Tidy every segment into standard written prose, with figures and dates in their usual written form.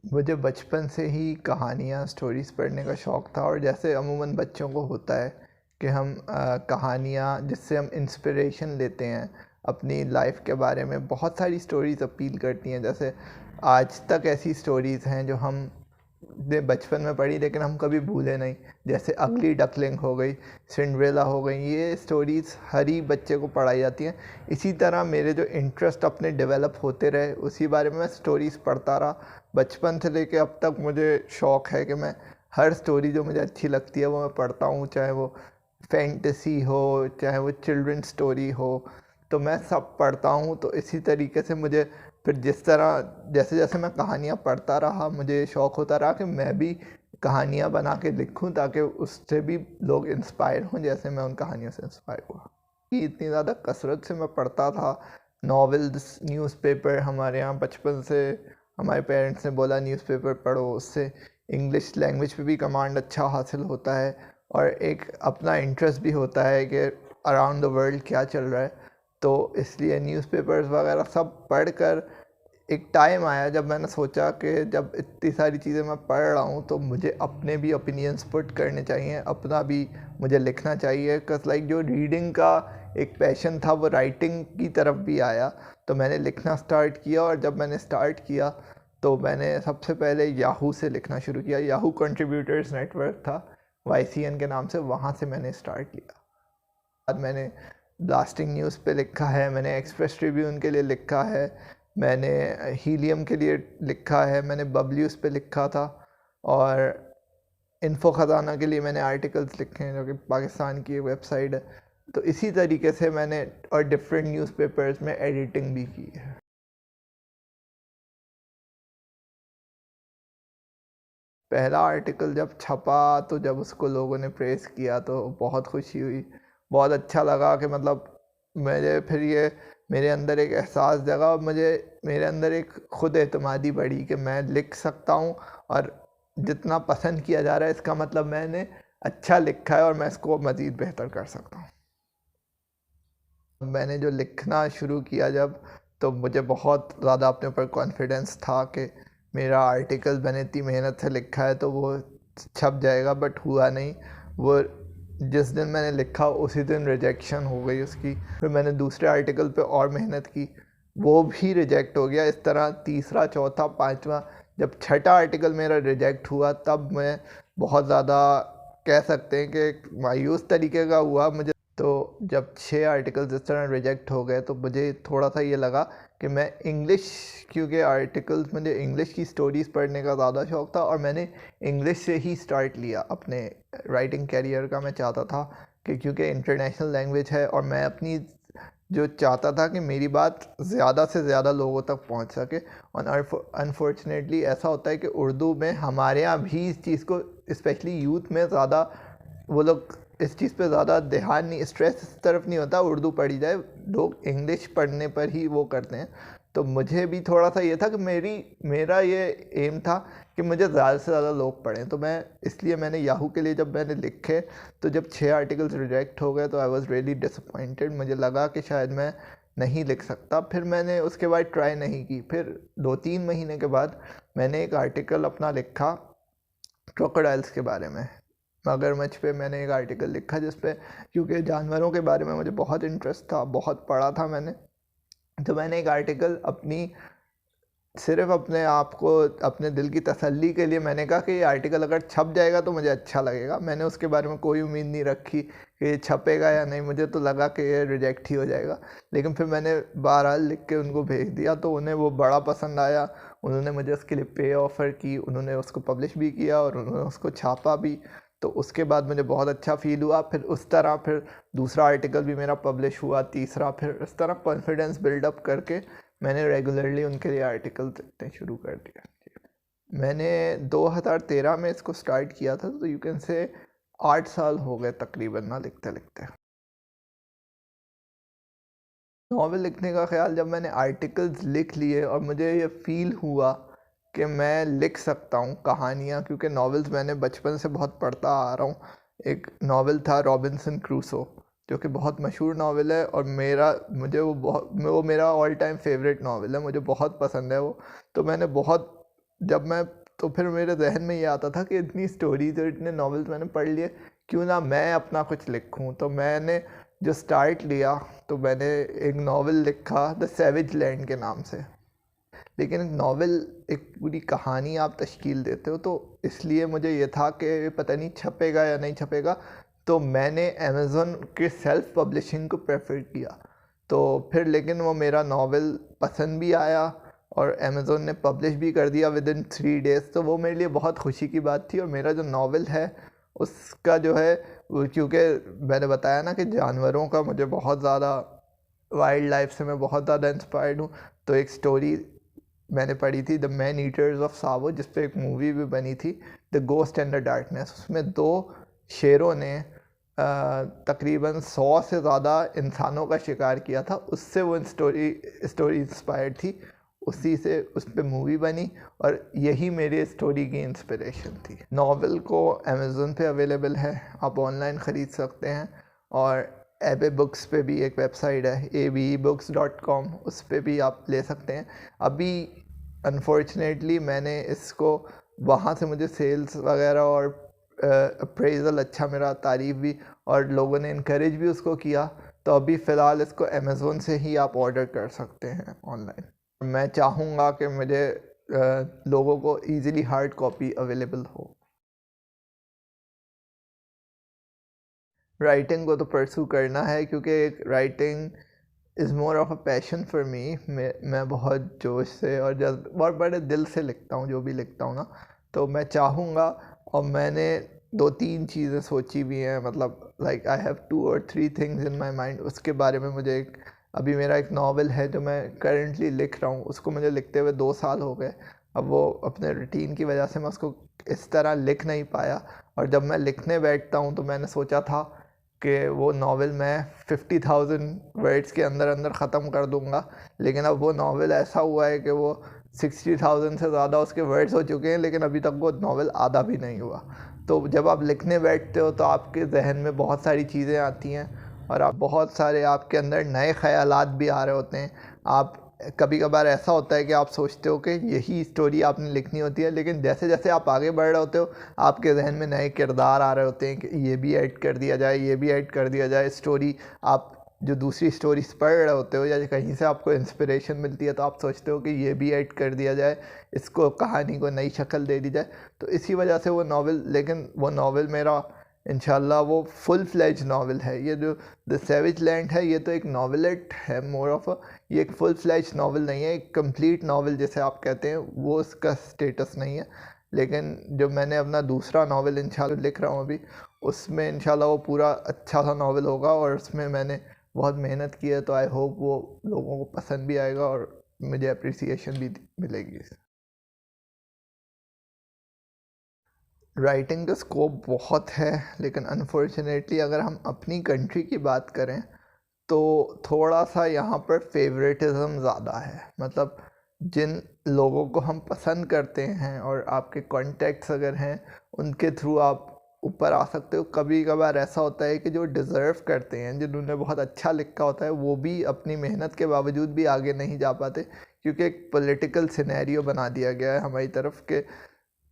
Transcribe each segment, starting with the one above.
मुझे बचपन से ही कहानियाँ स्टोरीज़ पढ़ने का शौक़ था और जैसे अमूमन बच्चों को होता है कि हम कहानियाँ जिससे हम इंस्पिरेशन लेते हैं अपनी लाइफ के बारे में। बहुत सारी स्टोरीज़ अपील करती हैं, जैसे आज तक ऐसी स्टोरीज़ हैं जो हम ने बचपन में पढ़ी लेकिन हम कभी भूले नहीं, जैसे अगली डकलिंग हो गई, सिंड्रेला हो गई। ये स्टोरीज़ हर ही बच्चे को पढ़ाई जाती हैं। इसी तरह मेरे जो इंटरेस्ट अपने डेवलप होते रहे उसी बारे में मैं स्टोरीज़ पढ़ता रहा। बचपन से लेके अब तक मुझे शौक़ है कि मैं हर स्टोरी जो मुझे अच्छी लगती है वो मैं पढ़ता हूँ, चाहे वो फैंटेसी हो, चाहे वो चिल्ड्रन स्टोरी हो, तो मैं सब पढ़ता हूँ। तो इसी तरीके से मुझे फिर जिस तरह जैसे-जैसे मैं कहानियाँ पढ़ता रहा, मुझे शौक़ होता रहा कि मैं भी कहानियाँ बना के लिखूँ ताकि उससे भी लोग इंस्पायर हों जैसे मैं उन कहानियों से इंस्पायर हुआ। कि इतनी ज़्यादा कसरत से मैं पढ़ता था नॉवेल्स, न्यूज़पेपर। हमारे यहाँ बचपन से हमारे पेरेंट्स ने बोला न्यूज़पेपर पढ़ो, उससे इंग्लिश लैंग्वेज पे भी कमांड अच्छा हासिल होता है और एक अपना इंटरेस्ट भी होता है कि अराउंड द वर्ल्ड क्या चल रहा है। तो इसलिए न्यूज़पेपर्स वगैरह सब पढ़कर एक टाइम आया जब मैंने सोचा कि जब इतनी सारी चीज़ें मैं पढ़ रहा हूँ तो मुझे अपने भी ओपिनियंस पुट करने चाहिए, अपना भी मुझे लिखना चाहिए। बिकॉज़ लाइक जो रीडिंग का एक पैशन था वो राइटिंग की तरफ भी आया। तो मैंने लिखना स्टार्ट किया और जब मैंने स्टार्ट किया तो मैंने सबसे पहले याहू से लिखना शुरू किया। याहू कंट्रीब्यूटर्स नेटवर्क था, YCN के नाम से, वहाँ से मैंने स्टार्ट किया। बाद मैंने ब्लास्टिंग न्यूज़ पे लिखा है, मैंने एक्सप्रेस ट्रिब्यून के लिए लिखा है, मैंने हीलियम के लिए लिखा है, मैंने बब्ल्यूज़ पे लिखा था और इन्फो ख़ज़ाना के लिए मैंने आर्टिकल्स लिखे हैं जो कि पाकिस्तान की वेबसाइट है। तो इसी तरीके से मैंने और डिफरेंट न्यूज़पेपर्स में एडिटिंग भी की है। पहला आर्टिकल जब छपा तो जब उसको लोगों ने प्रेज़ किया तो बहुत खुशी हुई। बहुत अच्छा लगा कि मतलब मेरे फिर ये मेरे अंदर एक एहसास जगा और मुझे मेरे अंदर एक खुद एतमादी बढ़ी कि मैं लिख सकता हूँ और जितना पसंद किया जा रहा है इसका मतलब मैंने अच्छा लिखा है और मैं इसको मज़ीद बेहतर कर सकता हूँ। मैंने जो लिखना शुरू किया जब, तो मुझे बहुत ज़्यादा अपने ऊपर कॉन्फिडेंस था कि मेरा आर्टिकल मैंने इतनी मेहनत से लिखा है तो वो छप जाएगा, बट हुआ नहीं। वो जिस दिन मैंने लिखा उसी दिन रिजेक्शन हो गई उसकी। फिर मैंने दूसरे आर्टिकल पे और मेहनत की, वो भी रिजेक्ट हो गया। इस तरह तीसरा, चौथा, पाँचवा, जब छठा आर्टिकल मेरा रिजेक्ट हुआ तब मैं बहुत ज़्यादा कह सकते हैं कि मायूस तरीके का हुआ मुझे। तो जब 6 आर्टिकल्स इस तरह रिजेक्ट हो गए तो मुझे थोड़ा-सा ये लगा कि मैं इंग्लिश, क्योंकि आर्टिकल्स मुझे इंग्लिश की स्टोरीज़ पढ़ने का ज़्यादा शौक़ था और मैंने इंग्लिश से ही स्टार्ट लिया अपने राइटिंग करियर का। मैं चाहता था कि क्योंकि इंटरनेशनल लैंग्वेज है और मैं अपनी जो चाहता था कि मेरी बात ज़्यादा से ज़्यादा लोगों तक पहुंच सके। और अनफॉर्चुनेटली ऐसा होता है कि उर्दू में हमारे यहाँ भी इस चीज़ को, स्पेशली यूथ में, ज़्यादा वो लोग इस चीज़ पे ज़्यादा ध्यान नहीं, स्ट्रेस इस तरफ नहीं होता उर्दू पढ़ी जाए, लोग इंग्लिश पढ़ने पर ही वो करते हैं। तो मुझे भी थोड़ा सा ये था कि मेरा ये एम था कि मुझे ज़्यादा से ज़्यादा लोग पढ़ें। तो इसलिए मैंने याहू के लिए जब मैंने लिखे तो जब 6 आर्टिकल्स रिजेक्ट हो गए तो आई वॉज़ रियली डिसअपॉइंटेड। मुझे लगा कि शायद मैं नहीं लिख सकता। फिर मैंने उसके बाद ट्राई नहीं की। फिर 2-3 महीने के बाद मैंने एक आर्टिकल अपना लिखा क्रोकोडाइल्स के बारे में। मगरमच्छ पे मैंने एक आर्टिकल लिखा जिस पे, क्योंकि जानवरों के बारे में मुझे बहुत इंटरेस्ट था, बहुत पढ़ा था मैंने। तो मैंने एक आर्टिकल सिर्फ अपने आप को, अपने दिल की तसल्ली के लिए मैंने कहा कि ये आर्टिकल अगर छप जाएगा तो मुझे अच्छा लगेगा। मैंने उसके बारे में कोई उम्मीद नहीं रखी कि ये छपेगा या नहीं, मुझे तो लगा कि ये रिजेक्ट ही हो जाएगा। लेकिन फिर मैंने बहरहाल लिख के उनको भेज दिया तो उन्हें वो बड़ा पसंद आया। उन्होंने मुझे उसके लिए पे ऑफ़र की, उन्होंने उसको पब्लिश भी किया और उन्होंने उसको छापा भी। तो उसके बाद मुझे बहुत अच्छा फ़ील हुआ। फिर उस तरह फिर दूसरा आर्टिकल भी मेरा पब्लिश हुआ, तीसरा, फिर इस तरह कॉन्फिडेंस बिल्डअप करके मैंने रेगुलरली उनके लिए आर्टिकल लिखने शुरू कर दिया। मैंने 2013 में इसको स्टार्ट किया था, तो यू कैन से 8 साल हो गए तकरीबन ना लिखते-लिखते। नॉवेल लिखने का ख़्याल जब मैंने आर्टिकल्स लिख लिए और मुझे ये फ़ील हुआ कि मैं लिख सकता हूँ कहानियाँ, क्योंकि नॉवेल्स मैंने बचपन से बहुत पढ़ता आ रहा हूँ। एक नॉवेल था रॉबिन्सन क्रूसो, जो कि बहुत मशहूर नॉवेल है और वो मेरा ऑल टाइम फेवरेट नॉवेल है, मुझे बहुत पसंद है वो। तो मैंने बहुत जब मैं तो फिर मेरे जहन में ये आता था कि इतनी स्टोरीज और इतने नॉवेल्स मैंने पढ़ लिए, क्यों ना मैं अपना कुछ लिखूं। तो मैंने जो स्टार्ट लिया, तो मैंने एक नावल लिखा द सैवेज लैंड के नाम से। लेकिन एक नावल, एक पूरी कहानी आप तश्कील देते हो, तो इसलिए मुझे ये था कि पता नहीं छपेगा या नहीं छपेगा, तो मैंने अमेज़न के सेल्फ़ पब्लिशिंग को प्रेफर किया। तो फिर लेकिन वो मेरा नावल पसंद भी आया और अमेज़न ने पब्लिश भी कर दिया विद इन 3 डेज़। तो वो मेरे लिए बहुत खुशी की बात थी। और मेरा जो नावल है उसका जो है, क्योंकि मैंने बताया ना कि जानवरों का मुझे बहुत ज़्यादा, वाइल्ड लाइफ से मैं बहुत ज़्यादा इंस्पायर्ड हूँ। तो एक स्टोरी मैंने पढ़ी थी द मैन ईटर्स ऑफ सावो, जिस पे एक मूवी भी बनी थी the ghost and the darkness. उसमें 2 शेरों ने तकरीबन 100 से ज़्यादा इंसानों का शिकार किया था। उससे वो स्टोरी इंस्पायर्ड थी, उसी से उस पर मूवी बनी और यही मेरी स्टोरी की इंस्पिरेशन थी। नावल को अमेज़न पे अवेलेबल है, आप ऑनलाइन ख़रीद सकते हैं। और एबे बुक्स पे भी एक वेबसाइट है abebooks.com, उस पे भी आप ले सकते हैं। अभी अनफॉर्चुनेटली मैंने इसको वहाँ से, मुझे सेल्स वगैरह और अप्रेज़ल अच्छा, मेरा तारीफ़ भी और लोगों ने इनकरेज भी उसको किया। तो अभी फ़िलहाल इसको अमेज़न से ही आप ऑर्डर कर सकते हैं ऑनलाइन। मैं चाहूँगा कि मुझे लोगों को ईज़िली हार्ड कॉपी अवेलेबल हो। राइटिंग को तो परस्यू करना है, क्योंकि एक writing is more of a passion for me. मैं बहुत जोश से और बहुत बड़े दिल से लिखता हूँ जो भी लिखता हूँ ना। तो मैं चाहूँगा, और मैंने 2-3 चीज़ें सोची भी हैं, मतलब लाइक आई हैव 2 और 3 थिंग्स इन माई माइंड। उसके बारे में मुझे अभी मेरा एक नावल है जो मैं करंटली लिख रहा हूँ, उसको मुझे लिखते हुए 2 साल हो गए। अब वो अपने रूटीन की वजह से मैं उसको इस तरह लिख नहीं पाया। और जब मैं लिखने बैठता हूँ तो मैंने सोचा था कि वो नावल मैं 50,000 वर्ड्स के अंदर अंदर ख़त्म कर दूंगा। लेकिन अब वो नावल ऐसा हुआ है कि वो 60,000 से ज़्यादा उसके वर्ड्स हो चुके हैं, लेकिन अभी तक वो नावल आधा भी नहीं हुआ। तो जब आप लिखने बैठते हो तो आपके जहन में बहुत सारी चीज़ें आती हैं और आप बहुत सारे, आपके अंदर नए ख़यालात भी आ रहे होते हैं। आप कभी कभार ऐसा होता है कि आप सोचते हो कि यही स्टोरी आपने लिखनी होती है, लेकिन जैसे जैसे आप आगे बढ़ रहे होते हो आपके जहन में नए किरदार आ रहे होते हैं कि ये भी ऐड कर दिया जाए, ये भी ऐड कर दिया जाए। स्टोरी, आप जो दूसरी स्टोरीज पढ़ रहे होते हो या कहीं से आपको इंस्पिरेशन मिलती है तो आप सोचते हो कि ये भी ऐड कर दिया जाए, इसको, कहानी को नई शक्ल दे दी जाए। तो इसी वजह से वो नावल, लेकिन वो नावल मेरा इंशाल्लाह वो फुल फ्लेज नावल है। ये जो द सैवेज लैंड है, ये तो एक नावलेट है, मोर ऑफ अ, ये एक फुल फ्लेज नावल नहीं है, एक कंप्लीट नावल जिसे आप कहते हैं, वो उसका स्टेटस नहीं है। लेकिन जो मैंने अपना दूसरा नावल इंशाल्लाह लिख रहा हूँ अभी, उसमें इंशाल्लाह वो पूरा अच्छा सा नावल होगा और उसमें मैंने बहुत मेहनत की है। तो आई होप वो लोगों को पसंद भी आएगा और मुझे अप्रिसिएशन भी मिलेगी। राइटिंग का स्कोप बहुत है, लेकिन अनफॉर्चुनेटली अगर हम अपनी कंट्री की बात करें तो थोड़ा सा यहाँ पर फेवरेटिज़म ज़्यादा है। मतलब जिन लोगों को हम पसंद करते हैं और आपके कॉन्टेक्ट्स अगर हैं, उनके थ्रू आप ऊपर आ सकते हो। कभी कभार ऐसा होता है कि जो डिज़र्व करते हैं, जिन्होंने बहुत अच्छा लिखा होता है, वो भी अपनी मेहनत के बावजूद भी आगे नहीं जा पाते, क्योंकि एक पॉलिटिकल सिनेरियो बना दिया गया है हमारी तरफ के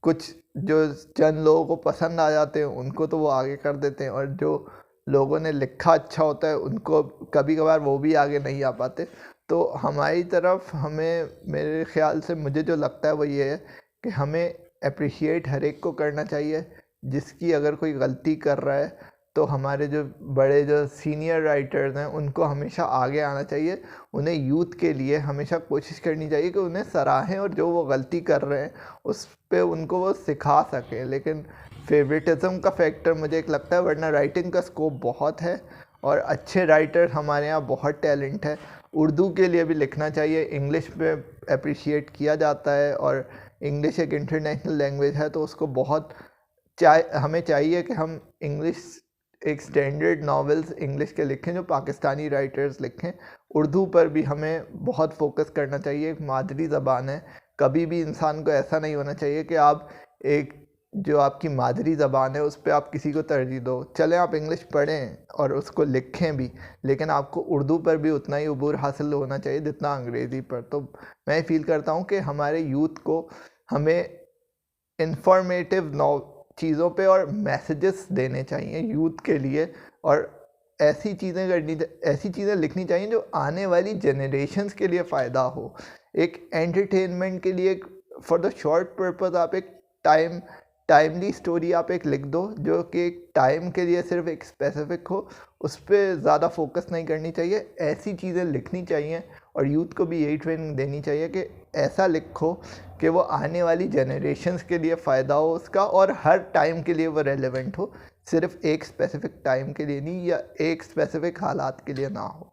कुछ जो चंद लोगों को पसंद आ जाते हैं उनको तो वो आगे कर देते हैं, और जो लोगों ने लिखा अच्छा होता है उनको कभी कभार वो भी आगे नहीं आ पाते। तो हमारी तरफ हमें, मेरे ख़्याल से मुझे जो लगता है वो ये है कि हमें अप्रिशिएट हर एक को करना चाहिए। जिसकी अगर कोई गलती कर रहा है तो हमारे जो बड़े, जो सीनियर राइटर्स हैं, उनको हमेशा आगे आना चाहिए। उन्हें यूथ के लिए हमेशा कोशिश करनी चाहिए कि उन्हें सराहें और जो वो गलती कर रहे हैं उस पे उनको वो सिखा सकें। लेकिन फेवरेटिज़म का फैक्टर मुझे एक लगता है, वरना राइटिंग का स्कोप बहुत है और अच्छे राइटर हमारे यहाँ बहुत टैलेंट है। उर्दू के लिए भी लिखना चाहिए, इंग्लिश में अप्रिशिएट किया जाता है और इंग्लिश एक इंटरनेशनल लैंग्वेज है, तो उसको बहुत हमें चाहिए कि हम इंग्लिश, एक स्टैंडर्ड नावल्स इंग्लिश के लिखें जो पाकिस्तानी राइटर्स लिखें। उर्दू पर भी हमें बहुत फोकस करना चाहिए, एक मादरी ज़बान है। कभी भी इंसान को ऐसा नहीं होना चाहिए कि आप एक, जो आपकी मादरी ज़बान है उस पर आप किसी को तरजीह दो। चलें आप इंग्लिश पढ़ें और उसको लिखें भी, लेकिन आपको उर्दू पर भी उतना ही अबूर हासिल होना चाहिए जितना अंग्रेज़ी पर। तो मैं फ़ील करता हूँ कि हमारे यूथ को हमें इंफॉर्मेटिव चीज़ों पे और मैसेजेस देने चाहिए यूथ के लिए, और ऐसी चीज़ें लिखनी चाहिए जो आने वाली जनरेशन्स के लिए फ़ायदा हो। एक एंटरटेनमेंट के लिए, फॉर द शॉर्ट पर्पस आप एक टाइमली स्टोरी आप एक लिख दो जो कि एक टाइम के लिए सिर्फ एक स्पेसिफिक हो, उस पर ज़्यादा फोकस नहीं करनी चाहिए। ऐसी चीज़ें लिखनी चाहिए और यूथ को भी यही ट्रेनिंग देनी चाहिए कि ऐसा लिखो कि वो आने वाली जनरेशन्स के लिए फ़ायदा हो उसका, और हर टाइम के लिए वो रेलेवेंट हो, सिर्फ एक स्पेसिफिक टाइम के लिए नहीं या एक स्पेसिफिक हालात के लिए ना हो।